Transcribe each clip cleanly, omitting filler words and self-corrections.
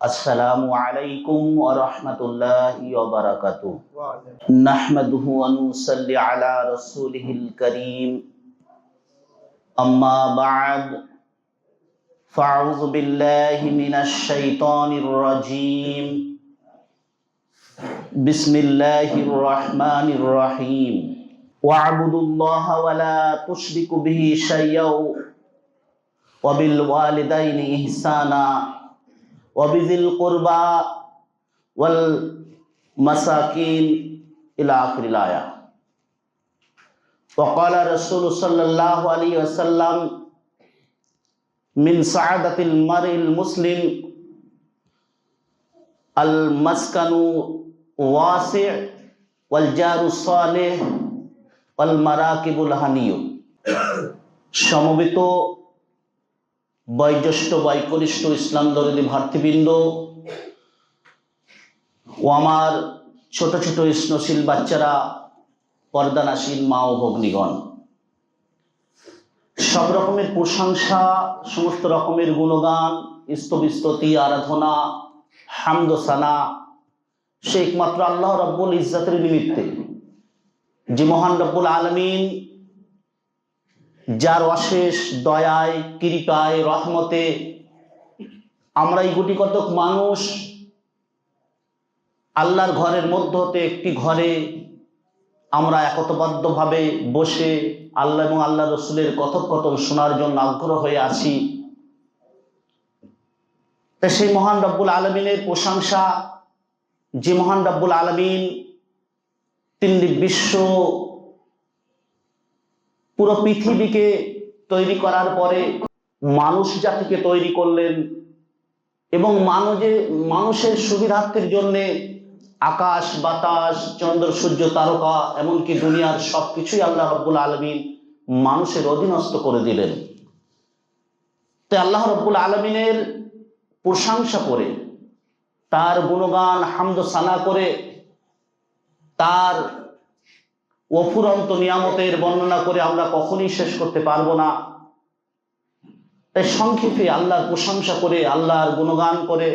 अस्सलामु अलैकुम व रहमतुल्लाहि व बरकातुहू। नहमदुहु व नुसल्ली अला रसूलिहिल करीम। अम्मा बाद फ़अऊज़ु बिल्लाहि मिनश शैतानिर रजीम। बिस्मिल्लाहिर रहमानिर रहीम। वअब्दुल्लाह व ला तुश्रिकू बिही शय्यन व बिल वालिदैनि इहसाना वबिज़िल क़ुरबा वल मसाकीन इला आखिरिल आया। वक़ाल रसूल सल्लल्लाहु अलैहि वसल्लम मिन सअदतिल मर्इल मुस्लिम अल मस्कनु वासि' वल जारु सालिह वल मराकिबुल हानियु। समवेत বয়োজ্যেষ্ঠ বয়োকনিষ্ঠ ইসলাম দরদি ভাতৃবৃন্দ ও আমার ছোট ছোট স্নেহশীল বাচ্চারা, পর্দানাসীন মা ও ভগ্নীগণ, সব রকমের প্রশংসা, সমস্ত রকমের গুণগান, স্তুতি, আরাধনা, হামদ ও সানা সে একমাত্র আল্লাহ রাব্বুল ইজ্জতের নিমিত্তে, যে মহান রব্বুল আলামিন, যার অশেষ দয়ায়, কৃপায়, রহমতে আমরা এই গুটি কতক মানুষ আল্লাহর ঘরের মধ্যে হতে একটি ঘরে আমরা একতাবদ্ধভাবে বসে আল্লাহ এবং আল্লাহ রসুলের কথোপকথন শোনার জন্য আগ্রহ হয়ে আছি। তা সেই মহান রব্বুল আলামিনের প্রশংসা, যে মহান রব্বুল আলামিন তিনি বিশ্ব পুরো পৃথিবীকে তৈরি করার পরে মানুষ জাতিকে তৈরি করলেন এবং মানুষের সুবিধার্থের জন্য আকাশ বাতাস, চন্দ্র সূর্য তারকা, এমনকি দুনিয়ার সবকিছুই আল্লাহ রাব্বুল আলামিন মানুষের অধীনস্থ করে দিলেন। তাই আল্লাহ রাব্বুল আলামিনের প্রশংসা করে, তার গুণগান হামদ সানা করে, তার অফুরন্ত নিয়ামতের বর্ণনা করে আমরা কখনোই শেষ করতে পারবো না। তাই সংক্ষেপে আল্লাহর প্রশংসা করে, আল্লাহর গুণগান করে,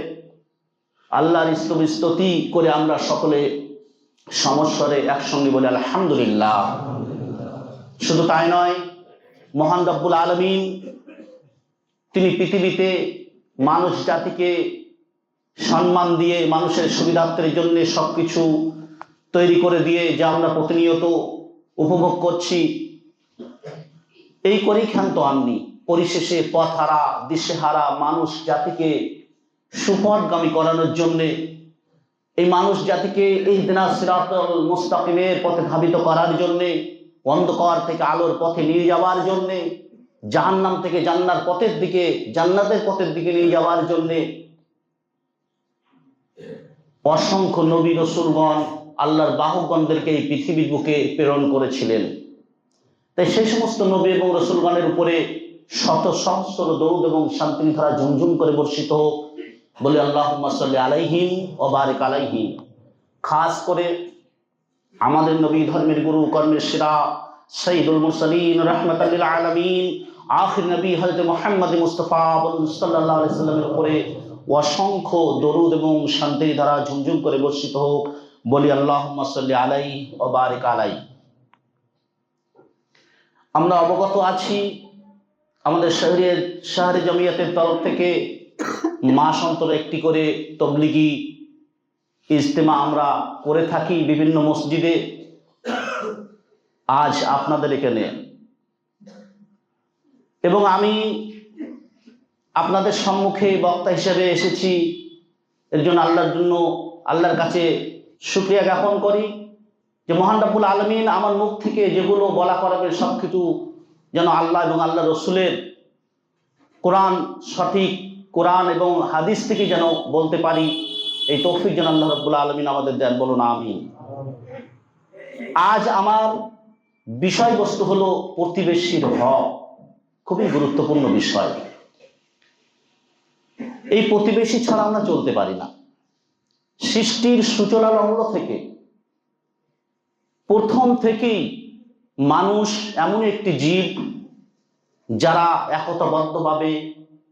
আল্লাহর স্তুতি করে আমরা সকলে সমস্বরে একসঙ্গে বলি আলহামদুলিল্লাহ। শুধু তাই নয়, মহান রব্বুল আলামিন তিনি পৃথিবীতে মানুষ জাতিকে সম্মান দিয়ে, মানুষের সুবিধার্থের জন্য সবকিছু তৈরি করে দিয়ে যা আমরা প্রতিনিয়ত উপভোগ করছি, এই করেই ক্ষান্ত হননি। পরিশেষে পথহারা, দিশেহারা মানুষ জাতিকে সুপথগামী করানোর জন্যে, এই মানুষ জাতিকে ইহদিনাস সিরাতাল মুস্তাকিমের পথে ধাবিত করার জন্যে, অন্ধকার থেকে আলোর পথে নিয়ে যাওয়ার জন্যে, জাহান্নাম থেকে জান্নাতের পথের দিকে নিয়ে যাওয়ার জন্যে অসংখ্য নবী রসুলগণ, আল্লাহর বাহকগণদেরকে এই পৃথিবীর বুকে প্রেরণ করেছিলেন। তাই সেই সমস্ত নবী এবং রসুলগণের উপরে শত সহস্র দরুদ এবং শান্তির ধারা ঝুমঝুম করে বর্ষিত হোক, বলে আল্লাহুম্মা সাল্লি আলাইহিম ওয়া বারিক আলাইহিম। খাস করে আমাদের নবী, ধর্মের গুরু, কর্মের সেরা, সাইয়্যিদুল মুরসালিন, রাহমাতাল লিল আলামিন, আখির নবী হযরত মুহাম্মদ মুস্তাফা সাল্লাল্লাহু আলাইহি সাল্লামের উপরে অসংখ্য দরুদ এবং শান্তির ধারা ঝুমঝুম করে বর্ষিত হোক, বলি আল্লাহুম্মা সাল্লি আলাইহি ওয়া বারিক আলাইহি। আমরা অবগত আছি, আমাদের শহরে জমিয়তের তরফ থেকে মাস অন্তর একটি করে তবলিগি ইজতেমা আমরা করে থাকি বিভিন্ন মসজিদে। আজ আপনাদের এখানে, এবং আমি আপনাদের সম্মুখে বক্তা হিসেবে এসেছি, এর জন্য আল্লাহর কাছে শুকরিয়া জ্ঞাপন করি যে মহান রব্বুল আলামিন আমার মুখ থেকে যেগুলো বলা করাবে সবকিছু যেন আল্লাহ এবং আল্লাহ রসুলের সঠিক কোরআন এবং হাদিস থেকে যেন বলতে পারি, এই তৌফিক যেন আল্লাহ রব্বুল আলামিন আমাদের দেন, বলুন আমিন। আজ আমার বিষয়বস্তু হলো প্রতিবেশীর হক। খুবই গুরুত্বপূর্ণ বিষয়। এই প্রতিবেশী ছাড়া আমরা চলতে পারি না। সৃষ্টির সূচনা লগ্ন থেকে, প্রথম থেকেই মানুষ এমন একটি জীব যারা একতাবদ্ধভাবে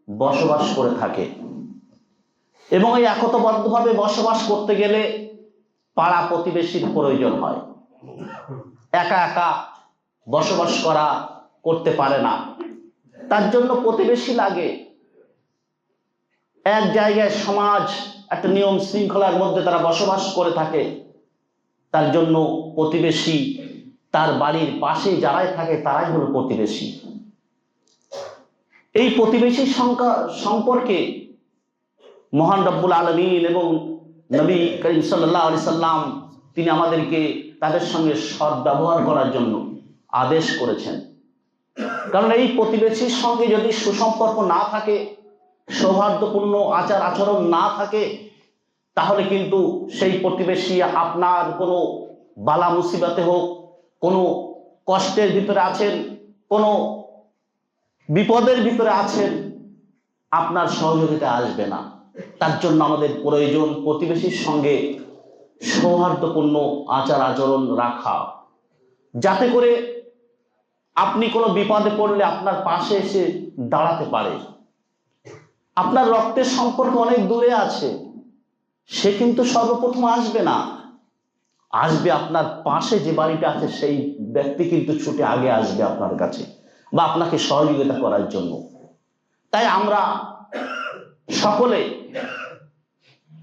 বসবাস করে থাকে। এবং এই একতাবদ্ধভাবে বসবাস করতে গেলে পাড়া প্রতিবেশীর প্রয়োজন হয়। একা একা বসবাস করতে পারে না, তার জন্য প্রতিবেশী লাগে। এক জায়গায় সমাজ একটা নিয়ম শৃঙ্খলার মধ্যে তারা বসবাস করে থাকে, তার জন্য প্রতিবেশী, তার বাড়ির পাশে যারাই থাকে তারাই হলো প্রতিবেশী। এই প্রতিবেশীর সম্পর্কে মহান রব্বুল আলামিন এবং নবী করিম সাল্লাল্লাহু আলাইহি সাল্লাম তিনি আমাদেরকে তাদের সঙ্গে সৎ ব্যবহার করার জন্য আদেশ করেছেন। কারণ এই প্রতিবেশীর সঙ্গে যদি সুসম্পর্ক না থাকে, সৌহার্দ্যপূর্ণ আচার আচরণ না থাকে, তাহলে কিন্তু সেই প্রতিবেশী আপনার কোনো বালা মুসিবতে হোক, কোনো কষ্টের ভিতরে আছেন, কোনো বিপদের ভিতরে আছেন, আপনার সহযোগিতা আসবে না। তার জন্য আমাদের প্রয়োজন প্রতিবেশীর সঙ্গে সৌহার্দ্যপূর্ণ আচার আচরণ রাখা, যাতে করে আপনি কোনো বিপদে পড়লে আপনার পাশে এসে দাঁড়াতে পারে। আপনার রক্তের সম্পর্ক অনেক দূরে আছে, সে কিন্তু সর্বপ্রথম আসবে না, আসবে আপনার পাশে যে বাড়িটা আছে সেই ব্যক্তি কিন্তু ছুটে আগে আসবে আপনার কাছে বা আপনাকে সহযোগিতা করার জন্য। তাই আমরা সকলে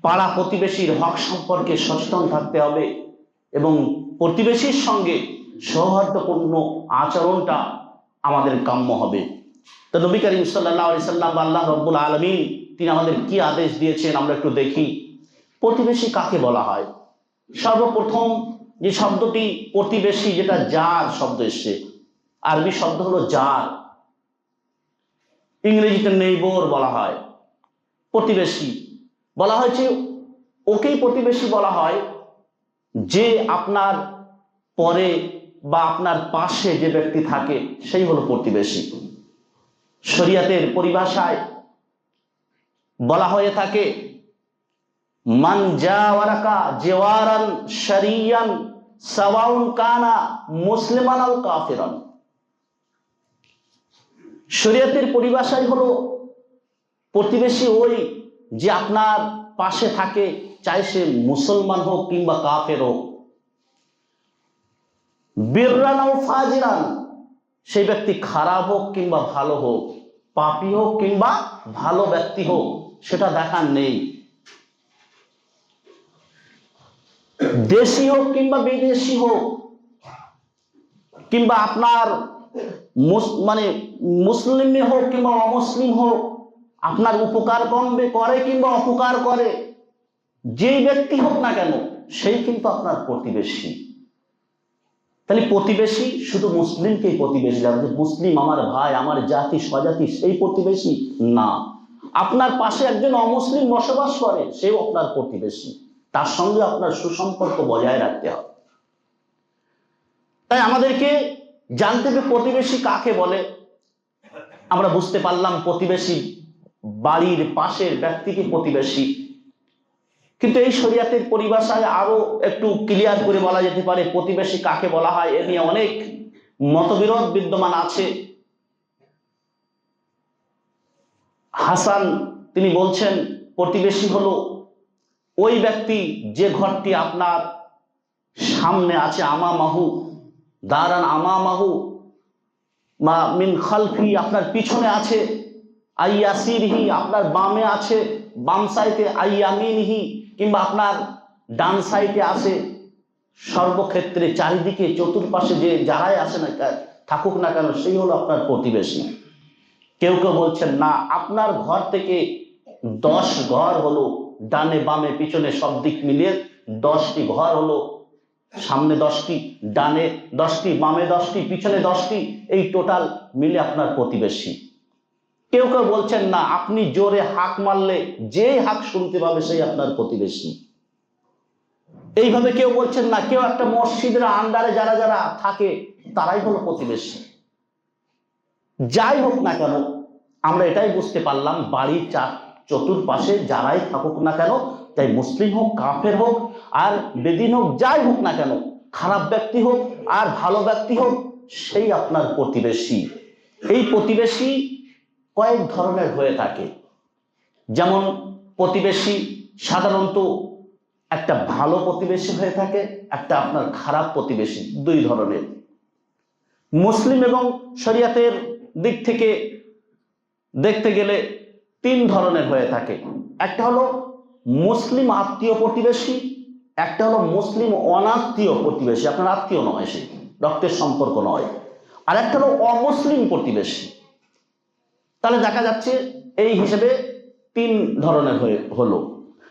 পাড়া প্রতিবেশীর হক সম্পর্কে সচেতন থাকতে হবে এবং প্রতিবেশীর সঙ্গে সৌহার্দ্যপূর্ণ আচরণটা আমাদের কাম্য হবে। তো নবী করিম সাল্লাল্লাহু আলাইহি সাল্লাম বা আল্লাহ রাব্বুল আলামিন তিনি আমাদের কি আদেশ দিয়েছেন আমরা একটু দেখি। প্রতিবেশী কাকে বলা হয়? সর্বপ্রথম যে শব্দটি প্রতিবেশী, যেটা জার শব্দ এসছে, আরবি শব্দ হলো জার, ইংরেজিতে নেইবার বলা হয়। প্রতিবেশী বলা হয়েছে, ওকেই প্রতিবেশী বলা হয় যে আপনার পরে বা আপনার পাশে যে ব্যক্তি থাকে সেই হলো প্রতিবেশী। শরিয়াতের পরিভাষায় বলা হয়ে থাকে মান জাওয়ারাকা জিওয়ারান শারিয়ান সাওয়াউন কানা মুসলিমান আও কাফিরান। শরিয়াতের পরিভাষায় হলো প্রতিবেশী ওই যে আপনার পাশে থাকে, চাই সে মুসলমান হোক কিংবা কাফের হোক। বিররান আও ফাজিরান, সেই ব্যক্তি খারাপ হোক কিংবা ভালো হোক, পাপী হোক কিংবা ভালো ব্যক্তি হোক, সেটা দেখার নেই। দেশি হোক কিংবা বিদেশি হোক, কিংবা আপনার মুসলিম হোক কিংবা অমুসলিম হোক, আপনার উপকার করে কিংবা অপকার করে, যেই ব্যক্তি হোক না কেন সেই কিন্তু আপনার প্রতিবেশী। তাহলে প্রতিবেশী শুধু মুসলিমকেই প্রতিবেশী, যে মুসলিম আমার ভাই, আমার জাতি স্বজাতি সেই প্রতিবেশী না। আপনার পাশে একজন অমুসলিম বসবাস করে, সেও আপনার প্রতিবেশী, তার সঙ্গে আপনার সুসম্পর্ক বজায় রাখতে হবে। তাই আমাদেরকে জানতে হবে প্রতিবেশী কাকে বলে। আমরা বুঝতে পারলাম প্রতিবেশী বাড়ির পাশের ব্যক্তিকে প্রতিবেশী, কিন্তু এই শরিয়াতের পরিভাষায় আরো একটু ক্লিয়ার করে বলা যেতে পারে প্রতিবেশী কাকে বলা হয়। এ নিয়ে অনেক মতবিরোধ বিদ্যমান আছে। হাসান তিনি বলছেন প্রতিবেশী হলো ওই ব্যক্তি যে ঘরটি আপনার সামনে আছে, আমামাহু দারান আমামাহু মা মিন খালফি, আপনার পিছনে আছে, আইয়াসিরহি আপনার বামে আছে, বাম সাইডে, আইয়ামিনহি কিংবা আপনার ডান সাইডে আছে। সর্বক্ষেত্রে চারিদিকে চতুর্পাশে যে যারাই আসে না থাকুক না কেন সেই হলো আপনার প্রতিবেশী। কেউ কেউ বলছেন না, আপনার ঘর থেকে 10 ঘর হলো ডানে বামে পিছনে সব দিক মিলিয়ে 10টি ঘর হলো, সামনে 10টি, ডানে 10টি, বামে 10টি, পিছনে 10টি, এই টোটাল মিলে আপনার প্রতিবেশী। কেউ কেউ বলছেন না, আপনি জোরে হাঁক মারলে যেই হাঁক শুনতে পাবে সেই আপনার প্রতিবেশী। এইভাবে কেউ বলছেন না, কেউ একটা মসজিদের আন্ডারে যারা যারা থাকে তারাই হলো প্রতিবেশী। যাই হোক না কেন আমরা এটাই বুঝতে পারলাম বাড়ির চতুর্পাশে যারাই থাকুক না কেন, তাই মুসলিম হোক কাফের হোক আর বেদিন হোক, যাই হোক না কেন, খারাপ ব্যক্তি হোক আর ভালো ব্যক্তি হোক, সেই আপনার প্রতিবেশী। এই প্রতিবেশী কয়েক ধরনের হয়ে থাকে। যেমন প্রতিবেশী সাধারণত একটা ভালো প্রতিবেশী হয়ে থাকে, একটা আপনার খারাপ প্রতিবেশী। দুই ধরনের। মুসলিম এবং শরিয়াতের দিক থেকে দেখতে গেলে তিন ধরনের হয়ে থাকে। একটা হলো মুসলিম আত্মীয় প্রতিবেশী, একটা হলো মুসলিম অনাত্মীয় প্রতিবেশী, আপনার আত্মীয় নয়, সে রক্তের সম্পর্ক নয়, আর একটা হলো অমুসলিম প্রতিবেশী। তাহলে দেখা যাচ্ছে এই হিসেবে তিন ধরনের হলো।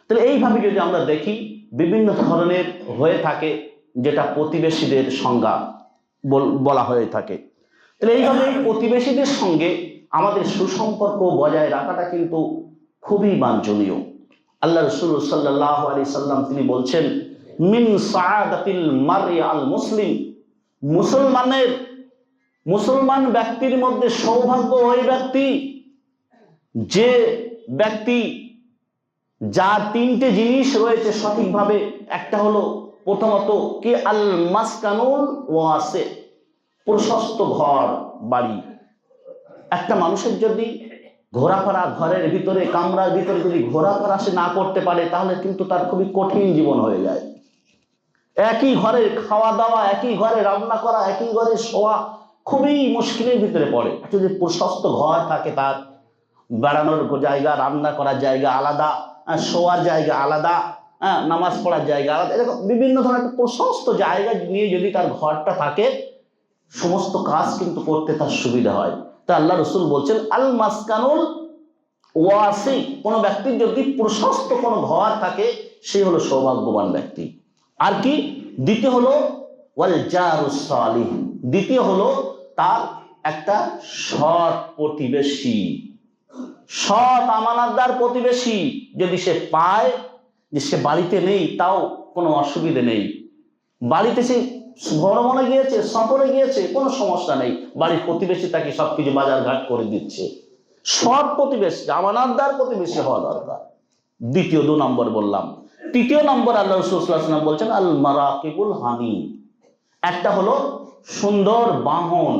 তাহলে এইভাবে যদি আমরা দেখি বিভিন্ন ধরনের হয়ে থাকে, যেটা প্রতিবেশীদের সংজ্ঞা বলা হয়ে থাকে। তাহলে এইভাবে এই প্রতিবেশীদের সঙ্গে আমাদের সুসম্পর্ক বজায় রাখাটা কিন্তু খুবই বাঞ্ছনীয়। আল্লাহ রাসূল সাল্লাল্লাহু আলাইহি সাল্লাম তিনি বলছেন, মিন সাআদাতিল মারই আল মুসলিম, মুসলমান ব্যক্তির মধ্যে সৌভাগ্য ওই ব্যক্তি যে ব্যক্তি যার তিনটে জিনিস রয়েছে সঠিকভাবে। একটা হলো প্রথমত কি, আল মাসকানুল ওয়াসি, প্রশস্ত ঘর বাড়ি। একটা মানুষের যদি ঘোরাফেরা, ঘরের ভিতরে কামরার ভিতরে যদি ঘোরাফেরা সে না করতে পারে, তাহলে কিন্তু তার খুবই কঠিন জীবন হয়ে যায়। একই ঘরে খাওয়া দাওয়া, একই ঘরে রান্না করা, একই ঘরে শোয়া খুবই মুশকিলের ভিতরে পড়ে। যদি প্রশস্ত ঘর থাকে, তার বেড়ানোর জায়গা, রান্না করার জায়গা আলাদা, শোয়ার জায়গা আলাদা, নামাজ পড়ার জায়গা আলাদা, এরকম বিভিন্ন ধরনের প্রশস্ত জায়গা নিয়ে যদি তার ঘরটা থাকে, সমস্ত কাজ কিন্তু করতে তার সুবিধা হয়। তা আল্লাহ রাসূল বলছেন, আল মাসকানুল ওয়াসি, কোনো ব্যক্তির যদি প্রশস্ত কোনো ঘর থাকে, সে হলো সৌভাগ্যবান ব্যক্তি। আর কি, দ্বিতীয় হলো ওয়াল জারুস সালিহ, দ্বিতীয় হলো তার একটা সৎ প্রতিবেশী, সৎ আমানতদার প্রতিবেশী যদি সে পায়, যে সে বাড়িতে নেই তাও কোনো অসুবিধে নেই, বাড়িতে সে ভ্রমণে গিয়েছে, সফরে গিয়েছে, কোনো সমস্যা নেই, বাড়ির প্রতিবেশী তাকে সবকিছু বাজার ঘাট করে দিচ্ছে। সৎ প্রতিবেশী, আমানতদার প্রতিবেশী হওয়া দরকার। দ্বিতীয় 2 নম্বর বললাম। তৃতীয় নম্বর আল্লাহ রাসূল সাল্লাল্লাহু আলাইহি ওয়াসাল্লাম বলছেন, আল মারাকিবুল হামিদ, একটা হলো সুন্দর বাহন,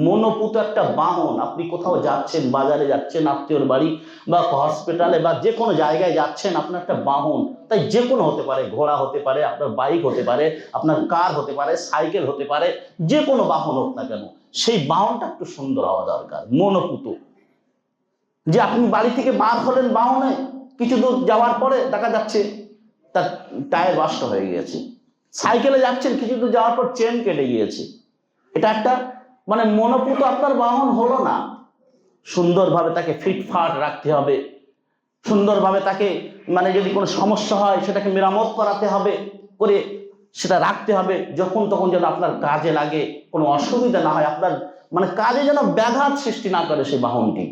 মনোপুত একটা বাহন। আপনি কোথাও যাচ্ছেন, বাজারে যাচ্ছেন, আত্মীয়র বাড়ি বা হসপিটালে বা যে কোনো জায়গায় যাচ্ছেন, আপনার একটা বাহন, তাই যে কোনো হতে পারে, ঘোড়া হতে পারে, আপনার বাইক হতে পারে, আপনার কার হতে পারে, সাইকেল হতে পারে, যে কোনো বাহন হোক না কেন, সেই বাহনটা একটু সুন্দর হওয়া দরকার, মনোপুত। যে আপনি বাড়ি থেকে বার হলেন বাহনে, কিছু দূর যাওয়ার পরে দেখা যাচ্ছে তার টায়ার বাস্ট হয়ে গিয়েছে, সাইকেলে যাচ্ছেন, কিছু দূর যাওয়ার পর চেন কেটে গিয়েছে, এটা একটা মানে মনোপুত আপনার বাহন হলো না। সুন্দরভাবে তাকে ফিটফাট রাখতে হবে, সুন্দরভাবে তাকে মানে যদি কোনো সমস্যা হয় সেটাকে মেরামত করাতে হবে, করে সেটা রাখতে হবে, যখন তখন যেন আপনার কাজে লাগে, কোনো অসুবিধা না হয়, আপনার মানে কাজে যেন ব্যাঘাত সৃষ্টি না করে সেই বাহনটি।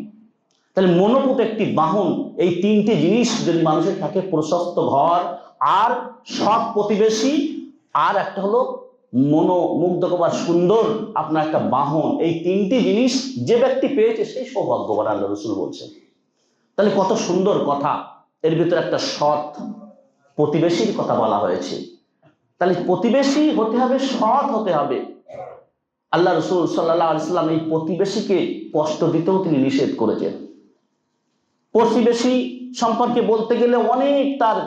তাহলে মনোপুত একটি বাহন, এই তিনটি জিনিস যদি মানুষের থাকে, প্রশস্ত ঘর, আর সৎ প্রতিবেশী, আর একটা হলো মনোমুগ্ধকর সুন্দর আপনার একটা বাহন, এই তিনটি জিনিস যে ব্যক্তি পেয়েছে সেই সৌভাগ্যবান, আল্লাহ রাসূল বলছেন। তাহলে কত সুন্দর কথা, এর ভিতরে একটা সৎ প্রতিবেশীর কথা বলা হয়েছে। তাহলে প্রতিবেশী হতে হবে, সৎ হতে হবে। আল্লাহ রাসূল সাল্লাল্লাহু আলাইহি ওয়াসাল্লাম এই প্রতিবেশীকে কষ্ট দিতেও তিনি নিষেধ করেছেন। প্রতিবেশী সম্পর্কে বলতে গেলে অনেক তার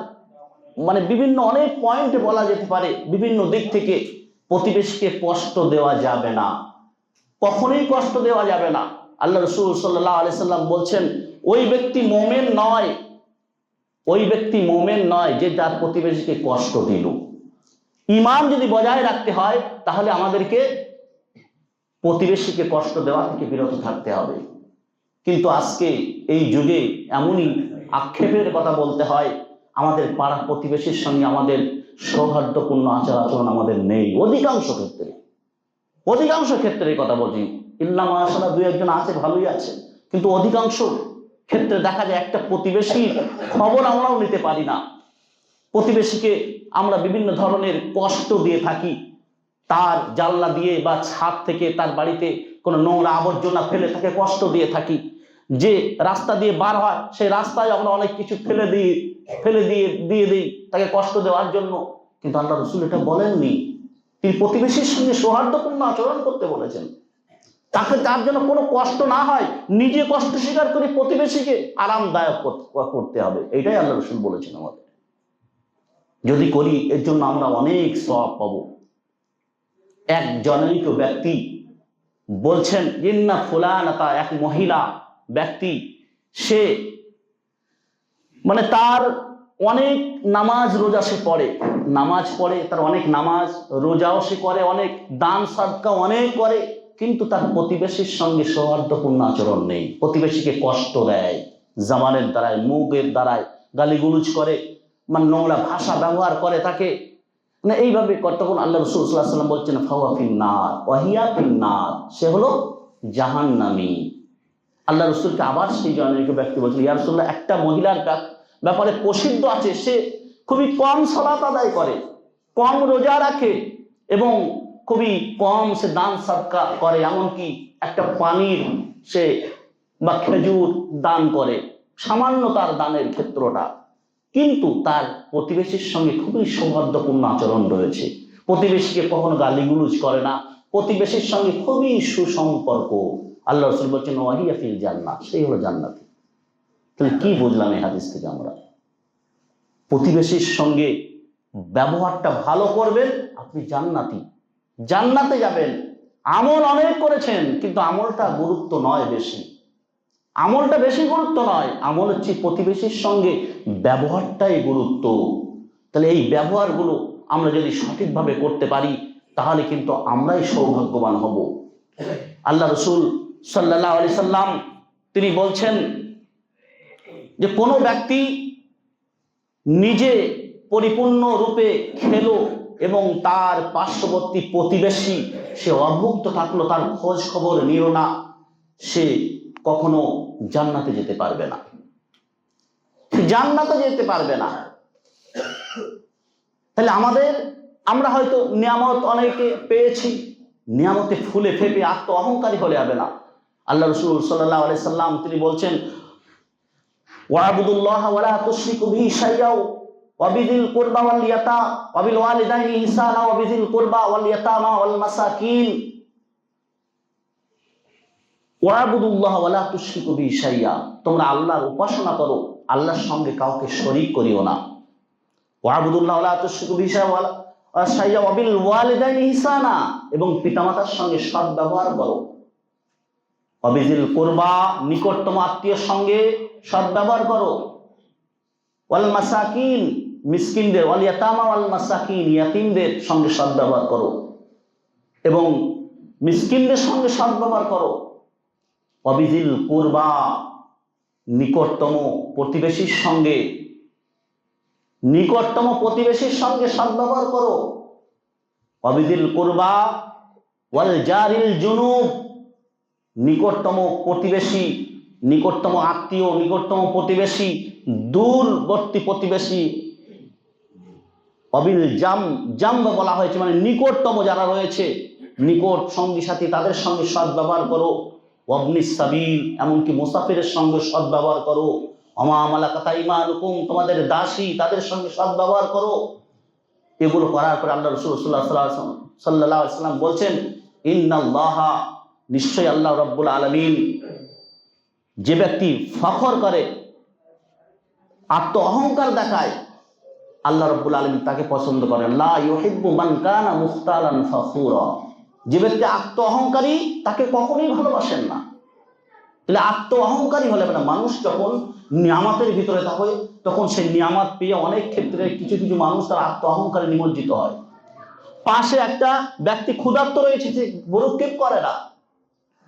মানে বিভিন্ন অনেক পয়েন্টে বলা যেতে পারে, বিভিন্ন দিক থেকে। প্রতিবেশীকে কষ্ট দেওয়া যাবে না, কখনোই কষ্ট দেওয়া যাবে না। আল্লাহ রাসূল সাল্লাল্লাহু আলাইহি সাল্লাম বলছেন, ওই ব্যক্তি মুমিন নয়, ওই ব্যক্তি মুমিন নয় যে তার প্রতিবেশীকে কষ্ট দিল। ঈমান যদি বজায় রাখতে হয়, তাহলে আমাদেরকে প্রতিবেশীকে কষ্ট দেওয়া থেকে বিরত থাকতে হবে। কিন্তু আজকে এই যুগে এমনই আক্ষেপের কথা বলতে হয়, আমাদের পাড়া প্রতিবেশীর সঙ্গে আমাদের সৌহার্দ্যপূর্ণ আচার আচরণ আমাদের নেই। অধিকাংশ ক্ষেত্রে কথা বলছি, ইল্লা মাশাআল্লাহ 2-1জন আছে, ভালোই আছে, কিন্তু অধিকাংশ ক্ষেত্রে দেখা যায় একটা প্রতিবেশীর খবর আমরাও নিতে পারি না। প্রতিবেশীকে আমরা বিভিন্ন ধরনের কষ্ট দিয়ে থাকি, তার জানলা দিয়ে বা ছাদ থেকে তার বাড়িতে কোনো নোংরা আবর্জনা ফেলে তাকে কষ্ট দিয়ে থাকি। যে রাস্তা দিয়ে বার হয়, সেই রাস্তায় আমরা অনেক কিছু ফেলে দিয়ে দিই তাকে কষ্ট দেওয়ার জন্য। কিন্তু আল্লাহ রাসূল এটা বলেননি, তিনি প্রতিবেশীর সঙ্গে সৌহার্দ্যপূর্ণ আচরণ করতে বলেছেন। তার জন্য কোনো কষ্ট না হয়, নিজে কষ্ট স্বীকার করে প্রতিবেশীকে আরামদায়ক করতে হবে। এটাই আল্লাহ রাসূল বলেছেন আমাদের। যদি করি এর জন্য আমরা অনেক সওয়াব পাবো। এক জনৈক ব্যক্তি বলছেন, ইন্না ফুলানাতা, এক মহিলা ব্যক্তি, সে মানে তার অনেক নামাজ রোজা সে পড়ে, তার অনেক নামাজ রোজাও সে করে, অনেক দান সাদকা অনেক করে, কিন্তু তার প্রতিবেশীর সঙ্গে সৌহার্দ্যপূর্ণ আচরণ নেই। প্রতিবেশীকে কষ্ট দেয়, জবানের দ্বারায়, মুখের দ্বারায় গালিগুলুজ করে, মানে নোংরা ভাষা ব্যবহার করে তাকে, মানে এইভাবে। তখন আল্লাহ রাসূল সাল্লাল্লাহু আলাইহি ওয়াসাল্লাম বলছেন, ফাওয়া ফিন্নার ওয়াহিয়া ফিন্নার, সে হলো জাহান্নামী। আল্লাহ রাসূলকে আবার সেই জনৈক ব্যক্তি বলছেন, ইয়া রাসূলুল্লাহ, একটা মহিলার ব্যাপারে প্রসিদ্ধ আছে, সে খুবই কম সালাত আদায় করে, কম রোজা রাখে এবং খুবই কম সে দান সাদকা করে, এমনকি একটা পানির সে বা খেজুর দান করে, সামান্য তার দানের ক্ষেত্রটা, কিন্তু তার প্রতিবেশীর সঙ্গে খুবই সৌহার্দ্যপূর্ণ আচরণ রয়েছে, প্রতিবেশীকে কখনো গালিগুলুজ করে না, প্রতিবেশীর সঙ্গে খুবই সুসম্পর্ক। আল্লাহ রাসূল বলছেন, ওয়াহিয়া ফিল জান্নাহ, সেই হলো জান্নাতি। তাহলে কি বুঝলাম এই হাদিস থেকে আমরা? প্রতিবেশীর সঙ্গে ব্যবহারটা ভালো করবেন, আপনি জান্নাতে যাবেন। আমল অনেক করেছেন, কিন্তু আমলটা গুরুত্ব নয় বেশি, আমলটা বেশি গুরুত্ব নয়, আমল হচ্ছে প্রতিবেশীর সঙ্গে ব্যবহারটাই গুরুত্ব। তাহলে এই ব্যবহারগুলো আমরা যদি সঠিকভাবে করতে পারি, তাহলে কিন্তু আমরাই সৌভাগ্যবান হব। আল্লাহ রাসূল সাল্লাল্লাহু আলাইহি সাল্লাম তিনি বলছেন যে কোনো ব্যক্তি নিজে পরিপূর্ণ রূপে খেলো এবং তার পার্শ্ববর্তী প্রতিবেশী সে অভুক্ত থাকলো, তার খোঁজ খবর নিল না, সে কখনো জান্নাতে যেতে পারবে না, তাহলে আমরা হয়তো নিয়ামত অনেকে পেয়েছি, নিয়ামতে ফুলে ফেপে আত্ম অহংকারী হলে হবে না। আল্লাহ রাসূল সাল্লাল্লাহু আলাইহি সাল্লাম তিনি বলছেন, ওয়া'বুদুল্লাহ ওয়া লা তুশরিকু বিহি শাইআ ওয়া বিযিল কুরবা ওয়াল ইয়াতা ওয়া বিল ওয়ালিদাইনি ইহসানা ওয়া বিযিল কুরবা ওয়াল ইয়াতামা ওয়াল মাসাকিন। ওয়া'বুদুল্লাহ ওয়া লা তুশরিকু বিহি শাইআ, তোমরা আল্লাহর উপাসনা করো, আল্লাহর সঙ্গে কাউকে শরীক করিও না। ওয়া'বুদুল্লাহ ওয়া লা তুশরিকু বিহি শাইআ ওয়া বিল ওয়ালিদাইনি ইহসানা, এবং পিতামাতার সঙ্গে সৎ ব্যবহার করো। ওয়া বিযিল কুরবা, নিকটতম আত্মীয়ের সঙ্গে সৎ ব্যবহার করো। ওয়াল মাসাকিন, মিসকিনদের, ওয়াল ইয়াতামা ওয়াল মাসাকিন, ইয়াতীমদের সঙ্গে সৎ ব্যবহার করো এবং মিসকিনদের সঙ্গে সৎ ব্যবহার করো। ওয়া বিযিল কুরবা, নিকটতম প্রতিবেশীর সঙ্গে সৎ ব্যবহার করো। ওয়া বিযিল কুরবা ওয়াল জারিল জুনুব, নিকটতম প্রতিবেশী, নিকটতম আত্মীয়, নিকটতম প্রতিবেশী, দূরবর্তী প্রতিবেশী, অবিল জাম্ব বলা হয়েছে, মানে নিকটতম যারা রয়েছে, নিকট সঙ্গী সাথী, তাদের সঙ্গে সৎ ব্যবহার করো। ওয়াবনিস সাবিল, এমনকি মুসাফিরের সঙ্গে সৎ ব্যবহার করো। ওমা মালাকাত আইমানুকুম, তোমাদের দাসী, তাদের সঙ্গে সৎ ব্যবহার করো। এগুলো করার পরে আল্লাহ রাসূল সাল্লাল্লাহু আলাইহি সাল্লাম বলছেন, ইন্নাল্লাহা, নিশ্চয়ই আল্লাহ রাব্বুল আলামিন, যে ব্যক্তি ফখর করে, আত্ম অহংকার দেখায়, আল্লাহ রাব্বুল আলামিন তাকে পছন্দ করেন। লা ইউহিব্বু মান কানা মুখতালান ফখুরা, যে ব্যক্তি আত্ম অহংকারী তাকে কখনোই ভালোবাসেন না। তাহলে আত্ম অহংকারী হলে না, মানুষ যখন নিয়ামতের ভিতরে থাকে, তখন সেই নিয়ামত পেয়ে অনেক ক্ষেত্রে কিছু কিছু মানুষ তার আত্ম অহংকারে নিমজ্জিত হয়। পাশে একটা ব্যক্তি ক্ষুধার্ত রয়েছে, যে ভ্রুক্ষেপ করে না,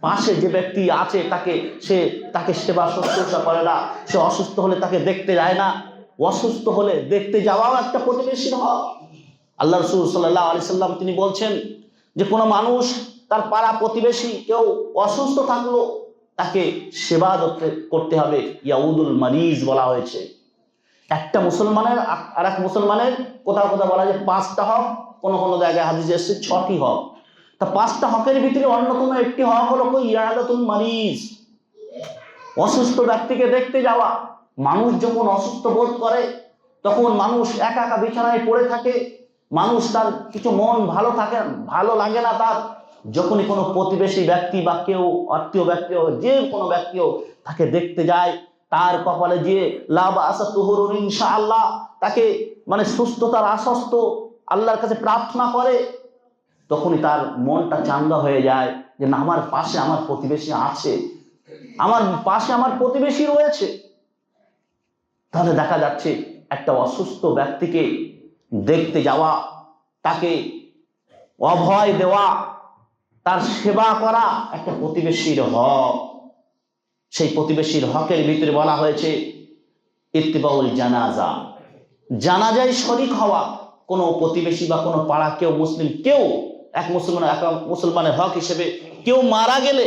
পাশে যে ব্যক্তি আছে তাকে সেবা শুশ্রূষা করে না, সে অসুস্থ হলে তাকে দেখতে যায় না, অসুস্থ হলে দেখতে যাওয়াও একটা প্রতিবেশীর হক। আল্লাহ রাসূল সাল্লাল্লাহু আলাইহি সাল্লাম তিনি বলছেন যে কোনো মানুষ তার পাড়া প্রতিবেশী কেউ অসুস্থ থাকলো, তাকে সেবা করতে হবে। ইয়াউদুল মারিজ বলা হয়েছে। একটা মুসলমানের আর এক মুসলমানের কোথাও কোথাও বলা যায় 5টা হক, কোনো কোনো জায়গায় হাদিসে এসেছে 6টি হক। তা 5টা হকের ভিতরে অন্যতম একটি হক হলো ইয়াদাতুল মারিজ, অসুস্থ ব্যক্তিকে দেখতে যাওয়া। মানুষ যখন অসুস্থ বোধ করে, তখন মানুষ একা একা বিছানায় পড়ে থাকে, মানুষ তার কিছু মন ভালো লাগে না তার, যখনই কোনো প্রতিবেশী ব্যক্তি বা কেউ আত্মীয় ব্যক্তি হোক, যে কোনো ব্যক্তি হোক, তাকে দেখতে যায়, তার কপালে যে লাভ আসা তুহরুন ইনশাআল্লাহ, তাকে মানে সুস্থতার আশ্বস্ত আল্লাহর কাছে প্রার্থনা করে, তখনই তার মনটা চাঙ্গা হয়ে যায় যে না, আমার পাশে আমার প্রতিবেশী আছে, আমার পাশে আমার প্রতিবেশী রয়েছে। তাহলে দেখা যাচ্ছে একটা অসুস্থ ব্যক্তিকে দেখতে যাওয়া, তাকে অভয় দেওয়া, তার সেবা করা একটা প্রতিবেশীর হক। সেই প্রতিবেশীর হকের ভিতরে বলা হয়েছে ইত্তিবাউল জানাজা, জানাজায় শরীক হওয়া। কোনো প্রতিবেশী বা কোনো পাড়া কেউ মুসলিম, কেউ এক মুসলমানের হক হিসেবে কেউ মারা গেলে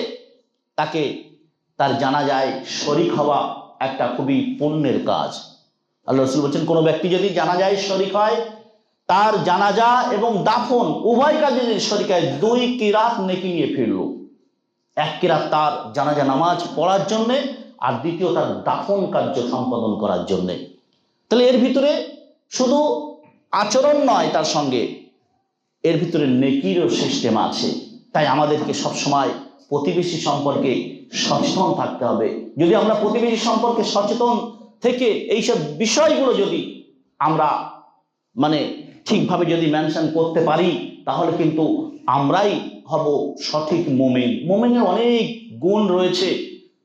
তাকে তার জানাজায় শরীক হওয়া একটা খুবই পুণ্যের কাজ। আল্লাহ রাসূল বলছেন, কোনো ব্যক্তি যদি জানাজায় শরীক হয়, তার জানাজা এবং দাফন উভয় কাজে যদি শরীক হয়, 2 কিরাত নেকি নিয়ে ফিরল। 1 কিরাত তার জানাজা নামাজ পড়ার জন্যে, আর দ্বিতীয় তার দাফন কার্য সম্পাদন করার জন্যে। তাহলে এর ভিতরে শুধু আচরণ নয়, তার সঙ্গে এর ভিতরে নেকিরও সিস্টেম আছে। তাই আমাদেরকে সবসময় প্রতিবেশী সম্পর্কে সচেতন থাকতে হবে। যদি আমরা প্রতিবেশী সম্পর্কে সচেতন থেকে এইসব বিষয়গুলো যদি আমরা মানে ঠিকভাবে যদি মেনশন করতে পারি, তাহলে কিন্তু আমরাই হব সঠিক মুমিন। মুমিনের অনেক গুণ রয়েছে,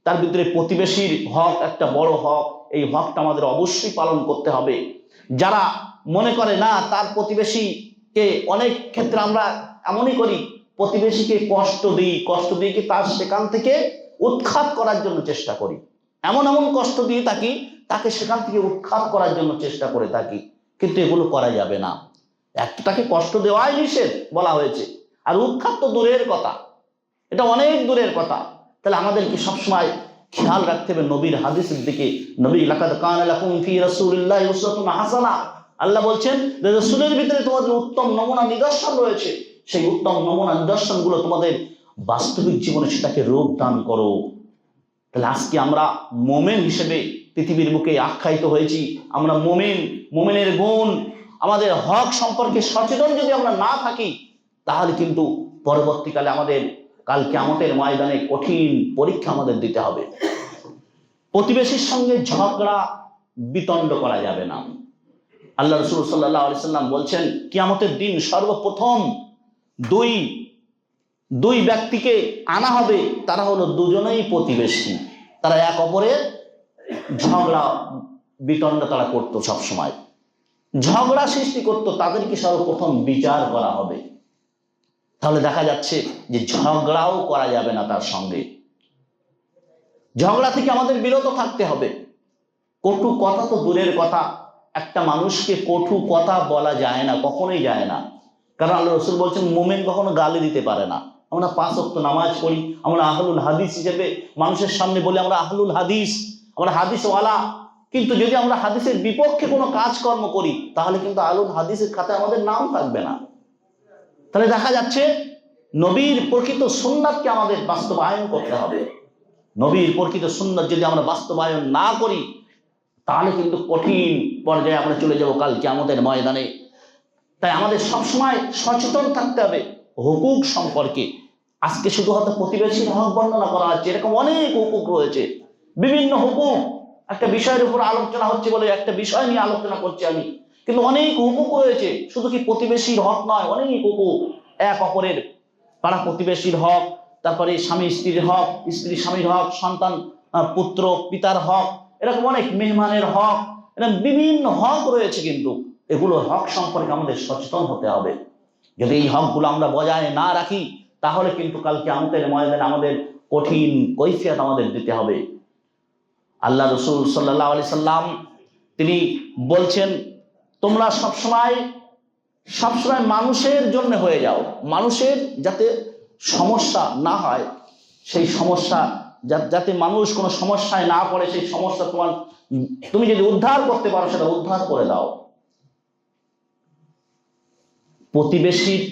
তার ভিতরে প্রতিবেশীর হক একটা বড় হক। এই হকটা আমাদের অবশ্যই পালন করতে হবে। যারা মনে করে না তার প্রতিবেশীকে, অনেক ক্ষেত্রে আমরা এমনই করি, প্রতিবেশীকে কষ্ট দিয়ে কি তার সেখান থেকে উৎখাত করার জন্য চেষ্টা করি, এমন কষ্ট দিয়ে তাকে সেখান থেকে উৎখাত করার জন্য চেষ্টা করে থাকি। কিন্তু এগুলো করা যাবে না। একটাকে কষ্ট দেওয়াই নিষেধ বলা হয়েছে, আর উৎখাত তো দূরের কথা, এটা অনেক দূরের কথা। তাহলে আমাদেরকে সবসময় খেয়াল রাখতে হবে নবীর হাদিসের দিকে। নবী লাকাদ কানা লাকুম ফি রাসূলিল্লাহি উসওয়াতুন হাসানাহ, আল্লাহ বলছেন যে রাসূলের ভিতরে তোমাদের উত্তম নমুনা নিদর্শন রয়েছে। সেই উত্তম নমুনা নিদর্শনগুলো তোমাদের বাস্তবিক জীবনে সেটাকে রূপ দান করো। তাহলে আজকে আমরা মুমিন হিসেবে পৃথিবীর বুকে আখ্যায়িত হয়েছি। আমরা মুমিনের গুণ, আমাদের হক সম্পর্কে সচেতন যদি আমরা না থাকি, তাহলে কিন্তু পরবর্তীকালে আমাদের কাল কিয়ামতের ময়দানে কঠিন পরীক্ষা আমাদের দিতে হবে। প্রতিবেশীর সঙ্গে ঝগড়া বিতণ্ড করা যাবে না। আল্লাহ রাসূল সাল্লাল্লাহু আলাইহি সাল্লাম বলছেন, কিয়ামতের দিন সর্বপ্রথম দুই ব্যক্তিকে আনা হবে, তারা হলো দুজনেই প্রতিবেশী। তারা এক অপরের ঝগড়া বিতণ্ড তারা করতো, সবসময় ঝগড়া সৃষ্টি করতো, তাদেরকে সর্বপ্রথম বিচার করা হবে। তাহলে দেখা যাচ্ছে যে ঝগড়াও করা যাবে না তার সঙ্গে। ঝগড়া থেকে আমাদের বিরত থাকতে হবে। কটু কথা তো দূরের কথা, একটা মানুষকে কটু কথা বলা যায় না, কখনোই যায় না। কারণ আল্লাহ রাসূল বলছেন মুমিন কখনো গালি দিতে পারে না। আমরা 5 ওয়াক্ত নামাজ পড়ি, আমরা আহলুল হাদিস হিসেবে মানুষের সামনে বলি আমরা আহলুল হাদিস, আমরা হাদিসওয়ালা, কিন্তু যদি আমরা হাদিসের বিপক্ষে কোনো কাজকর্ম করি, তাহলে কিন্তু আহলুল হাদিসের খাতায় আমাদের নাম থাকবে না। তাহলে দেখা যাচ্ছে নবীর প্রকৃত সুন্নাতকে আমাদের বাস্তবায়ন করতে হবে। নবীর প্রকৃত সুন্নাত যদি আমরা বাস্তবায়ন না করি, তাহলে কিন্তু কঠিন পর্যায়ে আমরা চলে যাব কাল কিয়ামতের ময়দানে। তাই আমাদের সবসময় সচেতন থাকতে হবে হুকুক সম্পর্কে। আজকে শুধু হয়তো প্রতিবেশীর হক বর্ণনা করা হচ্ছে, এরকম অনেক হুকুক রয়েছে, বিভিন্ন হুকুক। একটা বিষয়ের উপর আলোচনা হচ্ছে বলে একটা বিষয় নিয়ে আলোচনা করছি আমি, কিন্তু অনেক হুকুক রয়েছে। শুধু কি প্রতিবেশীর হক নয়, অনেক হুকুক, এক অপরের পাড়া প্রতিবেশীর হক, তারপরে স্বামী স্ত্রীর হক, স্ত্রী স্বামীর হক, সন্তান পুত্র পিতার হক, এরকম অনেক মেহমানের হক, এরকম বিভিন্ন হক রয়েছে। কিন্তু এগুলো হক সম্পর্কে আমাদের সচেতন হতে হবে। যদি এই হকগুলো আমরা বজায় না রাখি, তাহলে কিন্তু কাল কিয়ামতের ময়দানে আমাদের কঠিন কৈফিয়ত আমাদের দিতে হবে। আল্লাহ রাসূল সাল্লাল্লাহু আলাইহি সাল্লাম তিনি বলছেন, তোমরা সবসময় মানুষের জন্য হয়ে যাও, মানুষের যাতে সমস্যা না হয়, সেই সমস্যা যাতে মানুষ কোনো সমস্যায় না পড়ে, সেই সমস্যা তুমি যদি উদ্ধার করতে পারো সেটা উদ্ধার করে দাও। প্রতিবেশীর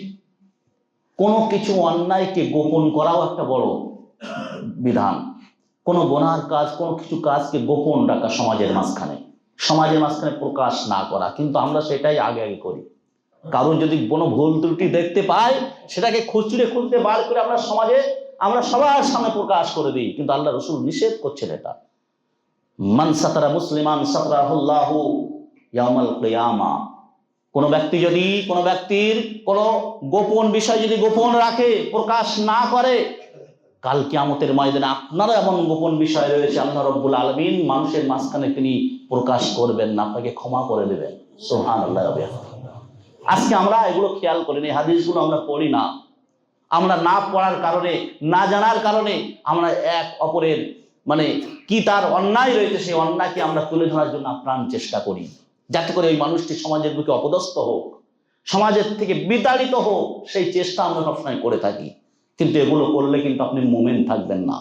কোনো কিছু অন্যায়কে গোপন করাও একটা বড় বিধান। কোনো গুনার কাজ, কোনো কিছু কাজকে গোপন রাখা সমাজের মাঝখানে প্রকাশ না করা, কিন্তু আমরা সেটাই আগে করি। কারণ যদি কোনো ভুল ত্রুটি দেখতে পাই সেটাকে খুচরে খুঁজতে বার করে আমরা সমাজে আমরা সবার সামনে প্রকাশ করে দিই, কিন্তু আল্লাহ রসুল নিষেধ করছেন এটা। মান সাতারা মুসলিমান সাতরাহুল্লাহু ইয়াউমাল কিয়ামা। কোনো ব্যক্তি যদি কোনো ব্যক্তির কোনো গোপন বিষয় যদি গোপন রাখে, প্রকাশ না করে, কাল কিয়ামতের ময়দানে আপনারও এমন গোপন বিষয় রয়েছে আল্লাহ রাব্বুল আলামিন মানুষের মাঝখানে তিনি প্রকাশ করবেন না, আপনাকে ক্ষমা করে দেবেন। সুবহানাল্লাহ। আজকে আমরা এগুলো খেয়াল করি না, হাদিসগুলো আমরা পড়ি না। আমরা না পড়ার কারণে, না জানার কারণে আমরা এক অপরের মানে কি তার অন্যায় রয়েছে সেই অন্যায়কে আমরা তুলে ধরার জন্য আপ্রাণ চেষ্টা করি, যাতে করে ওই মানুষটি সমাজের বুকে অপদস্থ হোক, সমাজের থেকে বিতাড়িত হোক, সেই চেষ্টা আমরা সবসময় করে থাকি। কিন্তু এগুলো করলে কিন্তু আপনি মুমিন থাকবেন না।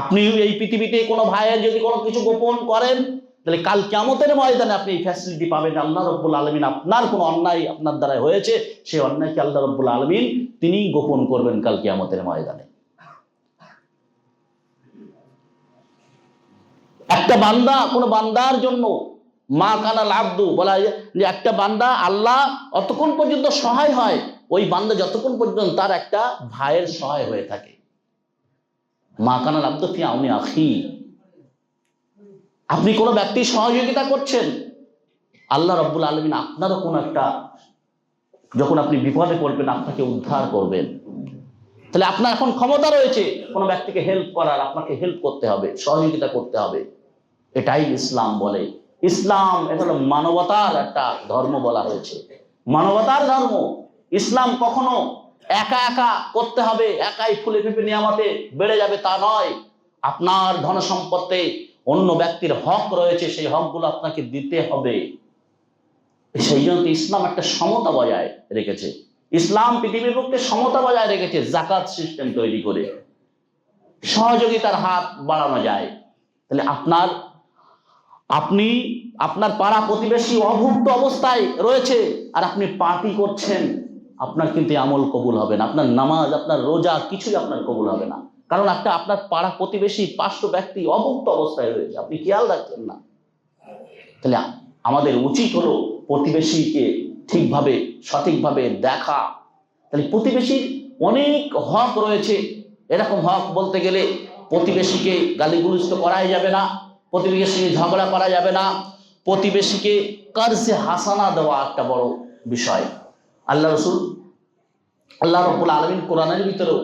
আপনি এই পৃথিবীতে কোনো ভাইয়ের যদি কোনো কিছু গোপন করেন, তাহলে কাল কিয়ামতের ময়দানে আপনি এই ফ্যাসিলিটি পাবেন। আল্লাহ রাব্বুল আলামিন আপনার কোনো অন্যায় আপনার দ্বারা হয়েছে, সেই অন্যায়কে আল্লাহ রাব্বুল আলামিন তিনি গোপন করবেন কাল কিয়ামতের ময়দানে। একটা বান্দা, কোনো বান্দার জন্য মা কানাল আব্দু বলা যায় যে একটা বান্দা আল্লাহ অতক্ষণ পর্যন্ত সহায় হয়, ওই বান্দা যতক্ষণ পর্যন্ত তার একটা ভাইয়ের সহায় হয়ে থাকে। মা কানাল আব্দু ফি আউনি আখি। আপনি কোনো ব্যক্তির সহযোগিতা করছেন, আল্লাহ রাব্বুল আলামিন আপনারও কোনো একটা, যখন আপনি বিপদে পড়বেন আপনাকে উদ্ধার করবেন। তাহলে আপনার এখন ক্ষমতা রয়েছে কোনো ব্যক্তিকে হেল্প করার, আপনাকে হেল্প করতে হবে, সহযোগিতা করতে হবে। এটাই ইসলাম বলে। ইসলাম এটা হলো মানবতার একটা ধর্ম বলা হয়েছে, মানবতার ধর্ম। ইসলাম কখনো একা একা করতে হবে, একাই ফুলে ফেপে নিয়ামতে বেড়ে যাবে তা নয়। আপনার ধন সম্পত্তি অন্য ব্যক্তির হক রয়েছে, সেই হকগুলো আপনাকে দিতে হবে। সেই জন্য ইসলাম একটা সমতা বজায় রেখেছে। ইসলাম পৃথিবীর পক্ষে সমতা বজায় রেখেছে, যাকাত সিস্টেম তৈরি করে সহযোগিতার হাত বাড়ানো যায়। তাহলে আপনি আপনার পাড়া প্রতিবেশী অভুক্ত অবস্থায় রয়েছে আর আপনি পার্টি করছেন, আপনার কিন্তু আমল কবুল হবে না। আপনার নামাজ, আপনার রোজা কিছুই আপনার কবুল হবে না, কারণ আপনার পাড়া প্রতিবেশী 500 ব্যক্তি অভুক্ত অবস্থায় রয়েছে, আপনি খেয়াল রাখছেন না। তাহলে আমাদের উচিত হলো প্রতিবেশীকে ঠিকভাবে সঠিকভাবে দেখা। তাহলে প্রতিবেশীর অনেক হক রয়েছে। এরকম হক বলতে গেলে প্রতিবেশীকে গালিগুলোজ তো করাই যাবে না, প্রতিবেশীকে ঝগড়া করা যাবে না, প্রতিবেশীকে কারজে হাসানা দেওয়া একটা বড় বিষয়। আল্লাহ রাব্বুল আলামিন কোরআনের ভিতরেও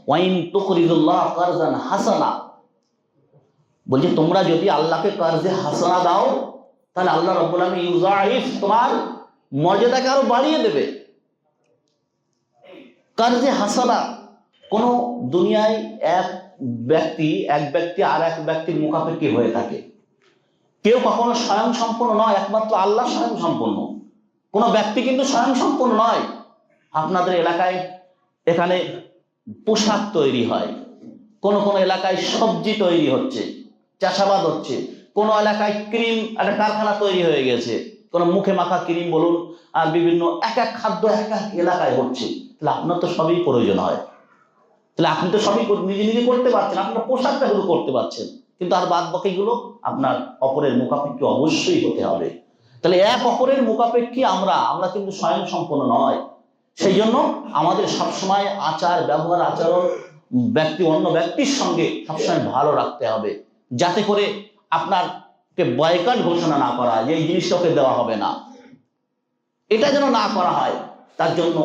ওয়াইন তুকরিদুল্লাহ কারজান হাসানা বলছে, তোমরা যদি আল্লাহকে কারজে হাসানা দাও তাহলে আল্লাহ রাব্বুল আলামিন ইউযাইফ তোমার মর্যাদাকে আরো বাড়িয়ে দেবে। কারজে হাসানা কোন দুনিয়ায় এক ব্যক্তি আর এক ব্যক্তির মুখাপেক্ষি হয়ে থাকে। কেউ কখনো স্বয়ং সম্পূর্ণ নয়, একমাত্র আল্লাহ স্বয়ং সম্পূর্ণ। কোনো ব্যক্তি কিন্তু স্বয়ং সম্পূর্ণ নয়। আপনাদের এলাকায় এখানে পোশাক তৈরি হয়, কোন কোন এলাকায় সবজি তৈরি হচ্ছে, চাষাবাদ হচ্ছে, কোন এলাকায় ক্রিম একটা কারখানা তৈরি হয়ে গেছে, কোন মুখে মাখা ক্রিম বলুন আর বিভিন্ন এক এক খাদ্য এক এক এলাকায় হচ্ছে। তাহলে আপনার তো সবই প্রয়োজন হয়, তাহলে আপনি তো সবই নিজে নিজে করতে পারছেন, আপনার পোশাকটা গুলো করতে পারছেন, কিন্তু আর বাদ বাকিগুলো আপনার অপরের মুখাপেক্ষি অবশ্যই হতে হবে। তাহলে এক অপরের মুখাপেক্ষি আমরা কিন্তু স্বয়ং সম্পূর্ণ নয়। সেই জন্য আমাদের সবসময় আচার ব্যবহার আচরণ অন্য ব্যক্তির সঙ্গে সবসময় ভালো রাখতে হবে, যাতে করে আপনাকে বয়কট ঘোষণা না করা হয় যে এই জিনিসটাকে দেওয়া হবে না, এটা যেন না করা হয়। তার জন্য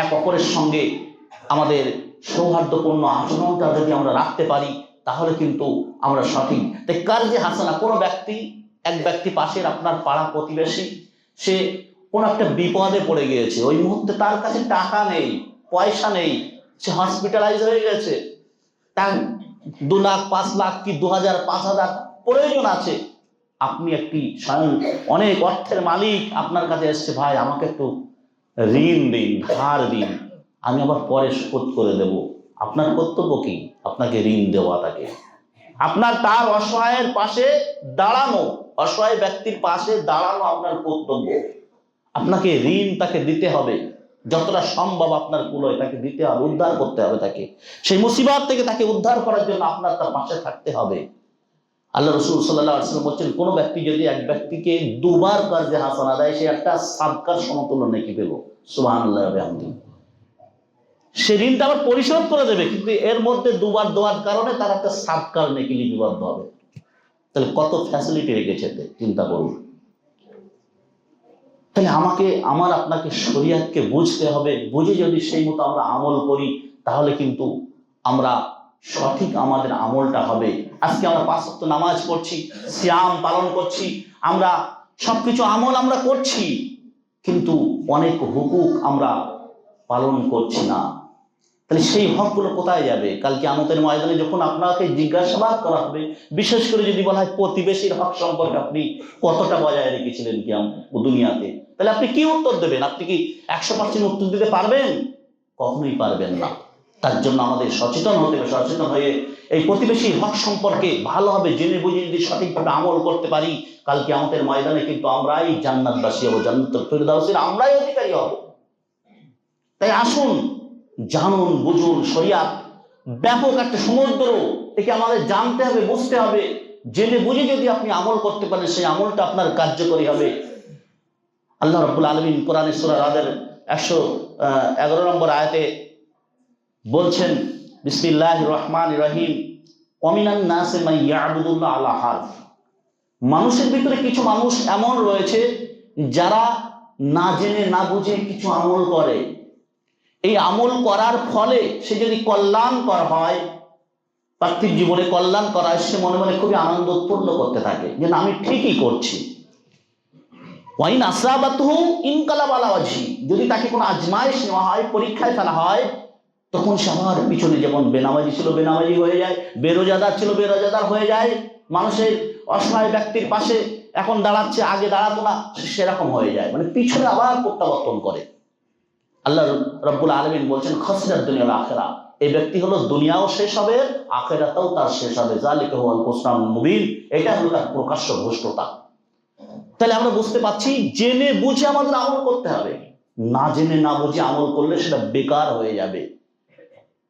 এক অপরের সঙ্গে আমাদের সৌহার্দ্যপূর্ণ আচরণটা যদি আমরা রাখতে পারি তাহলে কিন্তু আমরা সঠিক। তাই কারজে হাসানা, কোনো এক ব্যক্তি পাশের আপনার পাড়া প্রতিবেশী, সে কোন একটা বিপদে পড়ে গিয়েছে, ওই মুহূর্তে তার কাছে টাকা নেই, পয়সা নেই, সে হসপিটালাইজ হয়ে গেছে, তার 2 লাখ 5 লাখ কি 2000 5000 প্রয়োজন আছে। আপনি একটি স্বয়ং অনেক অর্থের মালিক, আপনার কাছে এসছে, ভাই আমাকে একটু ঋণ দিন, ধার দিন, আমি আবার পরে শোধ করে দেব। আপনার কর্তব্য কি? আপনাকে ঋণ দেওয়া। তাকে তার অসহায়ের পাশে দাঁড়ানো, অসহায় ব্যক্তির পাশে দাঁড়ানো আপনার কর্তব্য। আপনাকে ঋণ তাকে দিতে হবে, যতটা সম্ভব আপনার কুলোয় তাকে দিতে হবে, উদ্ধার করতে হবে তাকে, সেই মুসিবত থেকে তাকে উদ্ধার করার জন্য আপনার তার পাশে থাকতে হবে। আল্লাহ রাসূল সাল্লাল্লাহু আলাইহি ওয়াসাল্লাম বলছেন, কোন ব্যক্তি যদি এক ব্যক্তিকে দুবার কাজে হাসানা দেয়, সে একটা সাদকার সমতুল্য নেকি পেল। সুবহানাল্লাহি ওয়া বিহামদিহি। সে ঋণটা আবার পরিশোধ করে দেবে, কিন্তু এর মধ্যে দুবার দেওয়ার কারণে তার একটা সাদকার নেকি লিপিবদ্ধ হবে। তাহলে কত ফ্যাসিলিটি রেখেছে, চিন্তা করুন। তাহলে আমার আপনাকে শরিয়াতকে বুঝতে হবে, বুঝে যদি সেই মতো আমরা আমল করি, তাহলে কিন্তু আমরা সঠিক আমাদের আমলটা হবে। আজকে আমরা 5 ওয়াক্ত নামাজ পড়ছি, সিয়াম পালন করছি, আমরা সবকিছু আমল আমরা করছি, কিন্তু অনেক হুকুক আমরা পালন করছি না। তাহলে সেই হকগুলো কোথায় যাবে? কাল কিয়ামতের ময়দানে যখন আপনাকে জিজ্ঞাসাবাদ করা হবে, বিশেষ করে যদি বলা হয় প্রতিবেশীর হক সম্পর্কে আপনি কতটা বজায় রেখেছিলেন দুনিয়াতে, তাহলে আপনি কি উত্তর দেবেন? আপনি কি 100% উত্তর দিতে পারবেন? কখনোই পারবেন না। তার জন্য আমাদের সচেতন হতে হবে। সচেতন হয়ে এই প্রতিবেশীর হক সম্পর্কে ভালোভাবে জেনে বুঝে যদি সঠিকভাবে আমল করতে পারি, কাল কিয়ামতের ময়দানে কিন্তু আমরাই জান্নাতবাসী হব, জান্নাতুল ফিরদাউসের আমরাই অধিকারী হব। তাই আসুন, জানুন, বুঝুন। শরিয়াত ব্যাপক একটা সমুদ্র, একে আমাদের জানতে হবে, বুঝতে হবে। জেনে বুঝে যদি আপনি আমল করতে পারেন, সেই আমলটা আপনার কার্যকরী হবে। আল্লাহ রাব্বুল আলামিন কোরআনে সূরা রাদের 111 নম্বর আয়াতে বলছেন, বিসমিল্লাহির রহমানির রহিম, ওয়ামিনান নাসি মান ইয়াবুদুল্লাহ আলা হারফ। মানুষের ভিতরে কিছু মানুষ এমন রয়েছে যারা না জেনে না বুঝে কিছু আমল করে। এই আমল করার ফলে সে যদি কল্যাণকর হয়, পার্থিব জীবনে কল্যাণ করা, সে মনে মনে খুবই আনন্দ উৎপন্ন করতে থাকে যে না, আমি ঠিকই করছি। ওয়াইন আসাবাতুহু ইনকালাব আলা ওয়াজহি, যদি তাকে কোনো আজমাইশ নেওয়া হয়, পরীক্ষায় ফেলা হয়, তখন সে আমার পিছনে যেমন বেনামাজি ছিল বেনামাজি হয়ে যায়, বেরোজাদার ছিল বেরোজাদার হয়ে যায়, মানুষের অসহায় ব্যক্তির পাশে এখন দাঁড়াচ্ছে, আগে দাঁড়াতো না, সেরকম হয়ে যায়, মানে পিছনে আবার প্রত্যাবর্তন করে। আল্লাহ রাব্বুল আলামিন বলছেন, খাসিরাত দুনিয়া ওয়াল আখিরা, এই ব্যক্তি হলো দুনিয়াও শেষ হবে, আখিরাতেও তার শেষ হবে। যালিকা হুয়াল খুসরানুল মুবিন, এটা হলো তার প্রকাশ্য ভ্রষ্টতা। তাহলে আমরা বুঝতে পারছি, জেনে বুঝে আমাদের আমল করতে হবে। না জেনে না বুঝে আমল করলে সেটা বেকার হয়ে যাবে,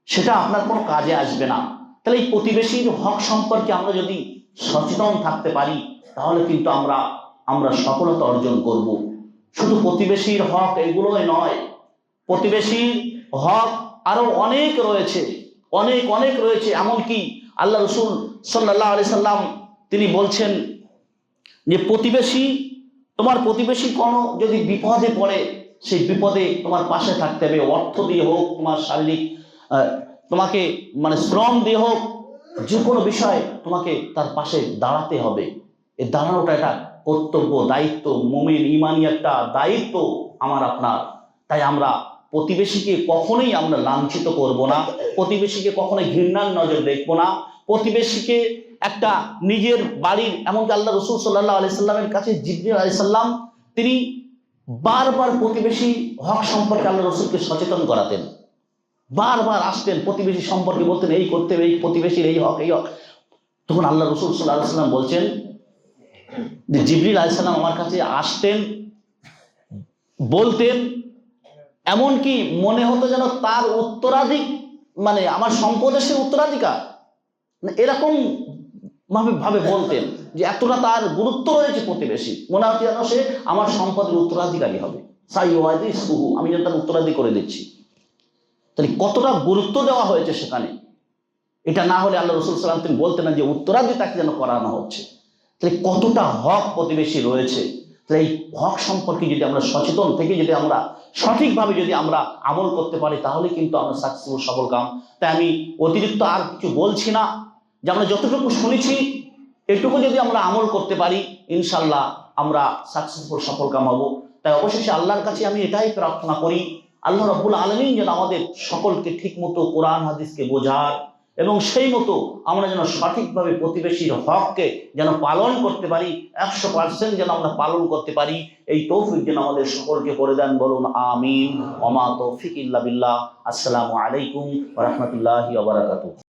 সেটা আপনার কোনো কাজে আসবে না। তাহলে এই প্রতিবেশীর হক সম্পর্কে আমরা যদি সচেতন থাকতে পারি, তাহলে কিন্তু আমরা সফলতা অর্জন করব। শুধু প্রতিবেশীর হক এগুলোই নয়, প্রতিবেশীর হক আরো অনেক রয়েছে, অনেক অনেক রয়েছে। এমনকি আল্লাহ রাসূল সাল্লাল্লাহু আলাইহি সাল্লাম তিনি বলছেন যে তোমার প্রতিবেশী কোনো যদি বিপদে পড়ে, সেই বিপদে তোমার পাশে থাকতে হবে। অর্থ দিয়ে হোক, তোমার শারীরিক তোমাকে মানে শ্রম দিয়ে হোক, যে কোনো বিষয় তোমাকে তার পাশে দাঁড়াতে হবে। এই দাঁড়ানোটা একটা কর্তব্য, দায়িত্ব, মুমিন ঈমানি একটা দায়িত্ব আমার আপনার। তাই আমরা প্রতিবেশীকে কখনোই আমরা লাঞ্ছিত করব না, প্রতিবেশীকে কখনোই ঘৃণার নজর দেখবো না, প্রতিবেশীকে একটা নিজের বাড়ির, এমনকি আল্লাহ রাসূল সাল্লাল্লাহু আলাইহি সাল্লামের কাছে জিবরিল আলাইহিস সালাম তিনি বারবার প্রতিবেশী হক সম্পর্কে আল্লাহ রাসূলকে সচেতন করাতেন। বারবার আসতেন, প্রতিবেশী সম্পর্কে বলতেন, এই করতে হবে, এই প্রতিবেশীর এই হক, এই হক। তখন আল্লাহ রাসূল সাল্লাল্লাহু আলাইহি সাল্লাম বলছেন যে জিবরিল আলাইহিস সালাম আমার কাছে আসতেন, বলতেন, এমনকি মনে হতো যেন তার উত্তরাধিক, মানে আমার সম্পদের সে উত্তরাধিকার, এরকম ভাবে বলতেন যে এতটা তার গুরুত্ব রয়েছে প্রতিবেশী, মনে হচ্ছে যেন সে আমার সম্পদের উত্তরাধিকারী হবে, আমি যেন তার উত্তরাধিকারী করে দিচ্ছি। তাহলে কতটা গুরুত্ব দেওয়া হয়েছে সেখানে। এটা না হলে আল্লাহ রাসূল সাল্লাল্লাহু আলাইহি ওয়াসাল্লাম তিনি বলতেন না যে উত্তরাধিকারী তাকে যেন করানো হচ্ছে। তাহলে কতটা হক প্রতিবেশী রয়েছে। তাহলে এই হক সম্পর্কে যদি আমরা সচেতন থেকে যদি আমরা সঠিকভাবে যদি আমরা আমল করতে পারি, তাহলে কিন্তু আমরা সাকসেসফুল সফল কাম। তাই আমি অতিরিক্ত আর কিছু বলছি না, যে আমরা যতটুকু শুনেছি এটুকু যদি আমরা আমল করতে পারি, ইনশাল্লাহ আমরা সাকসেসফুল সফল কাম হব। তাই অবশেষে আল্লাহর কাছে আমি এটাই প্রার্থনা করি, আল্লাহ রাব্বুল আলামিন যেন আমাদের সকলকে ঠিক মতো কোরআন হাদিসকে বোঝার এবং সেই মতো আমরা যেন সঠিকভাবে প্রতিবেশীর হককে যেন পালন করতে পারি, 100% যেন আমরা পালন করতে পারি, এই তৌফিক যেন আমাদের সকলকে করে দেন। বলুন আমিন। ওয়া মা তৌফিক ইল্লা বিল্লাহ। আসসালামু আলাইকুম ওয়া রাহমাতুল্লাহি ওয়া বারাকাতুহু।